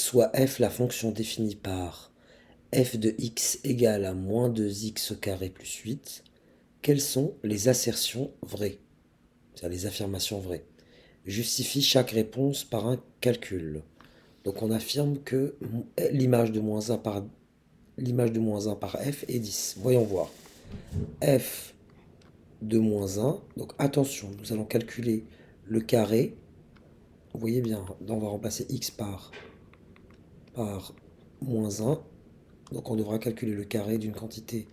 soit f la fonction définie par f de x égale à moins 2x au carré plus 8, quelles sont les assertions vraies, c'est-à-dire les affirmations vraies? Justifie chaque réponse par un calcul. Donc on affirme que l'image de moins 1 par f est 10. Voyons voir. F de moins 1, donc attention, nous allons calculer le carré. Vous voyez bien, on va remplacer x par moins 1. Donc on devra calculer le carré d'une quantité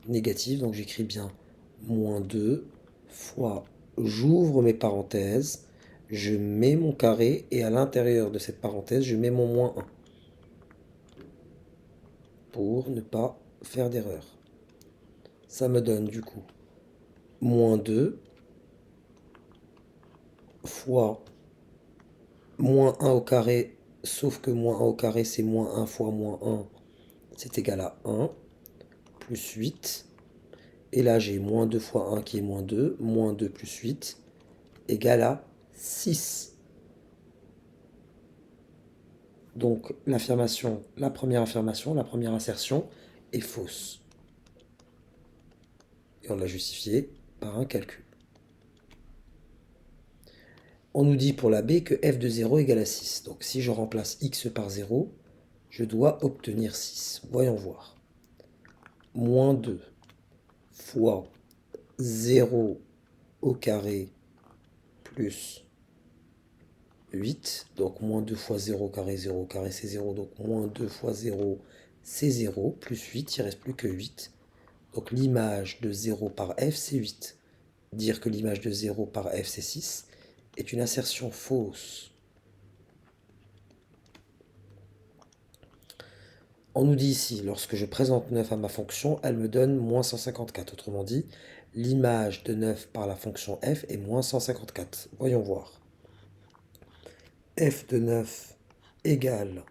négative. Donc j'écris bien moins 2 fois, j'ouvre mes parenthèses, je mets mon carré et à l'intérieur de cette parenthèse, je mets mon moins 1 pour ne pas faire d'erreur. Ça me donne du coup moins 2 fois moins 1 au carré, sauf que moins 1 au carré c'est moins 1 fois moins 1, c'est égal à 1, plus 8. Et là j'ai moins 2 fois 1 qui est moins 2 plus 8, égale à 6. Donc la première affirmation, la première assertion est fausse. Et on l'a justifiée par un calcul. On nous dit pour la b que f de 0 égale à 6. Donc si je remplace x par 0, je dois obtenir 6. Voyons voir. Moins 2 fois 0 au carré plus 8. Donc moins 2 fois 0 au carré c'est 0. Donc moins 2 fois 0 c'est 0. Plus 8, il ne reste plus que 8. Donc l'image de 0 par f c'est 8. Dire que l'image de 0 par f c'est 6 est une assertion fausse. On nous dit ici, lorsque je présente 9 à ma fonction, elle me donne moins 154. Autrement dit, l'image de 9 par la fonction f est moins 154. Voyons voir. F de 9 égale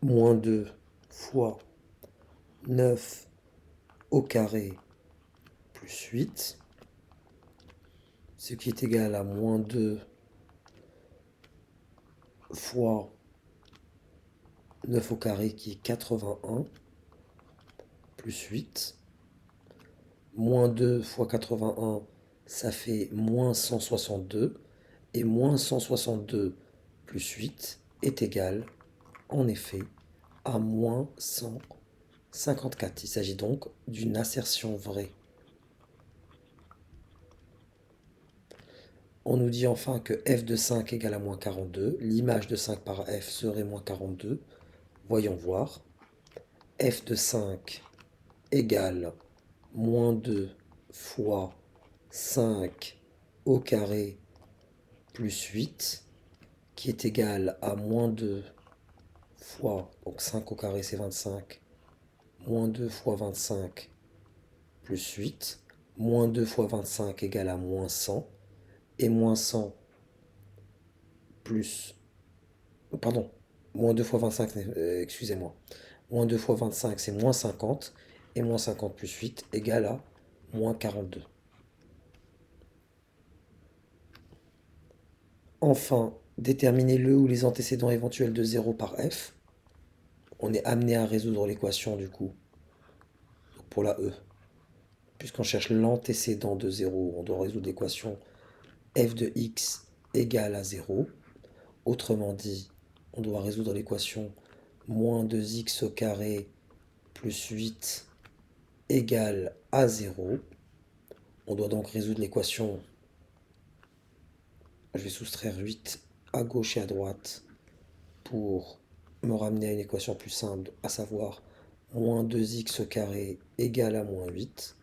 moins 2 fois 9 au carré plus 8, ce qui est égal à moins 2 fois 9 au carré qui est 81, plus 8. Moins 2 fois 81, ça fait moins 162. Et moins 162 plus 8 est égal, en effet, à moins 154. Il s'agit donc d'une assertion vraie. On nous dit enfin que f de 5 égale à moins 42. L'image de 5 par f serait moins 42. Voyons voir. F de 5 égale moins 2 fois 5 au carré plus 8, qui est égal à moins 2 fois, donc 5 au carré c'est 25, moins 2 fois 25 plus 8, moins 2 fois 25 égale à moins 100, et moins 100 plus, pardon, moins 2 fois 25, excusez-moi, moins 2 fois 25 c'est moins 50, et moins 50 plus 8 égale à moins 42. Enfin, déterminer le ou les antécédents éventuels de 0 par f. On est amené à résoudre l'équation du coup, pour la e. Puisqu'on cherche l'antécédent de 0, on doit résoudre l'équation f de x égale à 0. Autrement dit, on doit résoudre l'équation moins 2x au carré plus 8 égale à 0. On doit donc résoudre l'équation. Je vais soustraire 8 à gauche et à droite pour me ramener à une équation plus simple, à savoir moins 2x au carré égale à moins 8.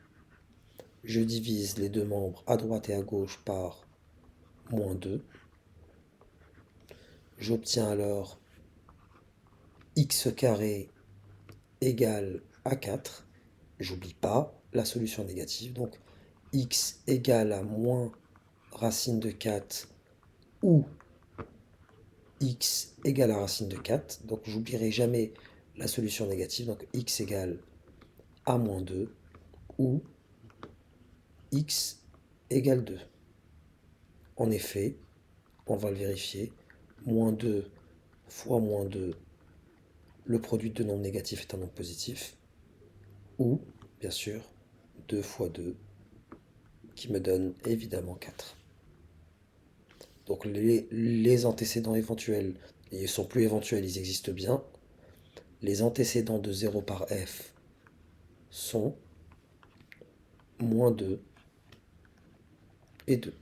Je divise les deux membres à droite et à gauche par moins 2. J'obtiens alors x carré égale à 4. J'oublie pas la solution négative. Donc x égale à moins racine de 4 ou x égale à racine de 4. Donc j'oublierai jamais la solution négative. Donc x égale à moins 2 ou x égale 2. En effet, on va le vérifier. Moins 2 fois moins 2, le produit de deux nombres négatifs est un nombre positif, ou, bien sûr, 2 fois 2, qui me donne évidemment 4. Donc les antécédents éventuels, ils sont plus éventuels, ils existent bien. Les antécédents de 0 par f sont moins 2 et 2.